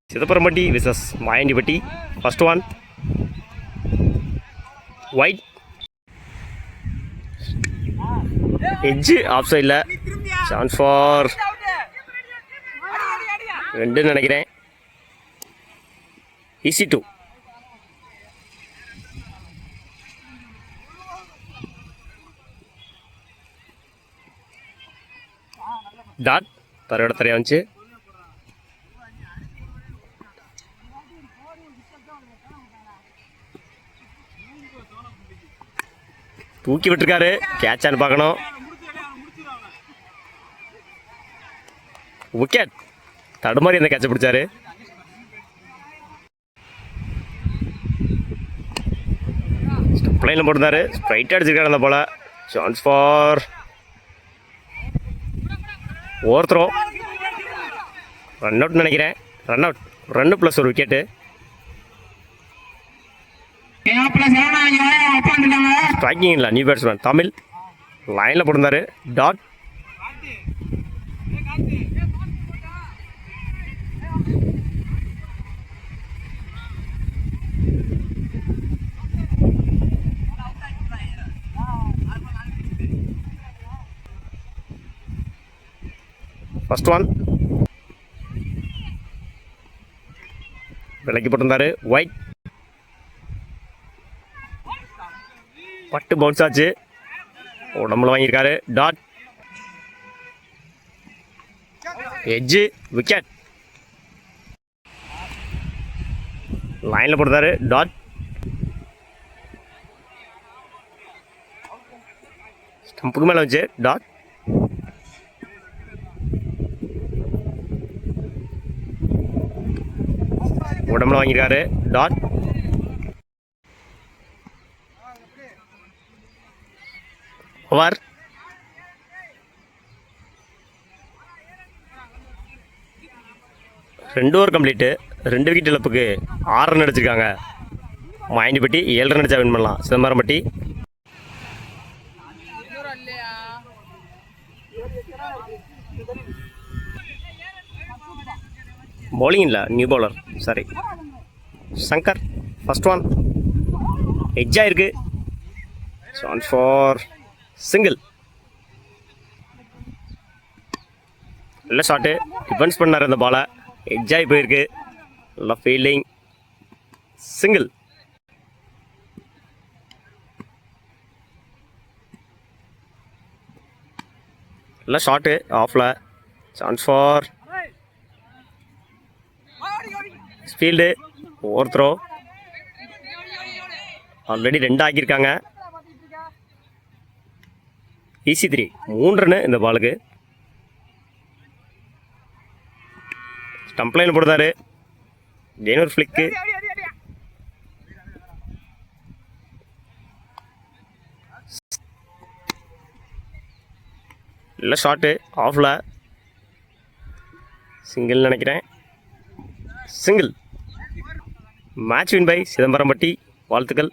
சிதம்பரம்பட்டி vs Mayandipatti. First one wide edge off சைடில். Chance for 2 நினைக்கிறேன். Easy 2. Dot தரையோட தரையா வந்துச்சு. தூக்கி விட்டுருக்காரு. கேட்சான்னு பார்க்கணும். விக்கெட். தடுமாறி அந்த கேட்சை பிடிச்சாரு. ஸ்டெப்லைனில் போட்டிருந்தாரு. ஸ்ட்ரைட்டாக அடிச்சிருக்காரு அந்த போல. Chance for over run out நினைக்கிறேன். Run out. 2 + 1 விக்கெட்டு. ஸ்ட்ரைக்கிங் இல்லை. நியூ பேட்ஸ்மேன் தமிழ் லைனில் போட்டிருந்தாரு. டாட். ஃபர்ஸ்ட் ஒன் விலைக்கு போட்டிருந்தாரு. ஒயிட். பட்டு பவுன்ஸ் ஆச்சு. உடம்புல வாங்கியிருக்காரு. டாட். Edge wicket. லைனில் போட்டாரு. டாட். ஸ்டம்புக்கு மேலே வச்சு. டாட். உடம்புல வாங்கியிருக்காரு. டாட். ஓவர். ரெண்டு ஓவர் கம்ப்ளீட்டு. 2 விக்கெட் இழப்புக்கு 6 ரன் அடிச்சிருக்காங்க. மாயண்டிப்பட்டி 7 ரன் அடிச்சா வின் பண்ணலாம். சிதம்பரம்பட்டி பவுலிங் இல்லை. New bowler. Sorry Shankar. First one எட்ஜாக இருக்கு. Chance for single. நல்ல ஷாட்டு. டிஃபென்ஸ் பண்ணார் அந்த பாலை. எட்ஜாகி போயிருக்கு. நல்ல ஃபீல்டிங். சிங்கிள். நல்ல ஷாட்டு ஆஃபில். Chance for field. Over throw. Already 2 ஆக்கியிருக்காங்க. ஈஸி 3. 3 ரன்னு இந்த பாலுக்கு. ஸ்டம்ப் லைன் போடுறாரு. ஒரு ஃப்ளிக்கு. நல்ல ஷாட்டு ஆஃபில். சிங்கிள் நினைக்கிறேன். Single. Match win by Chidambarampatti. வாழ்த்துக்கள்.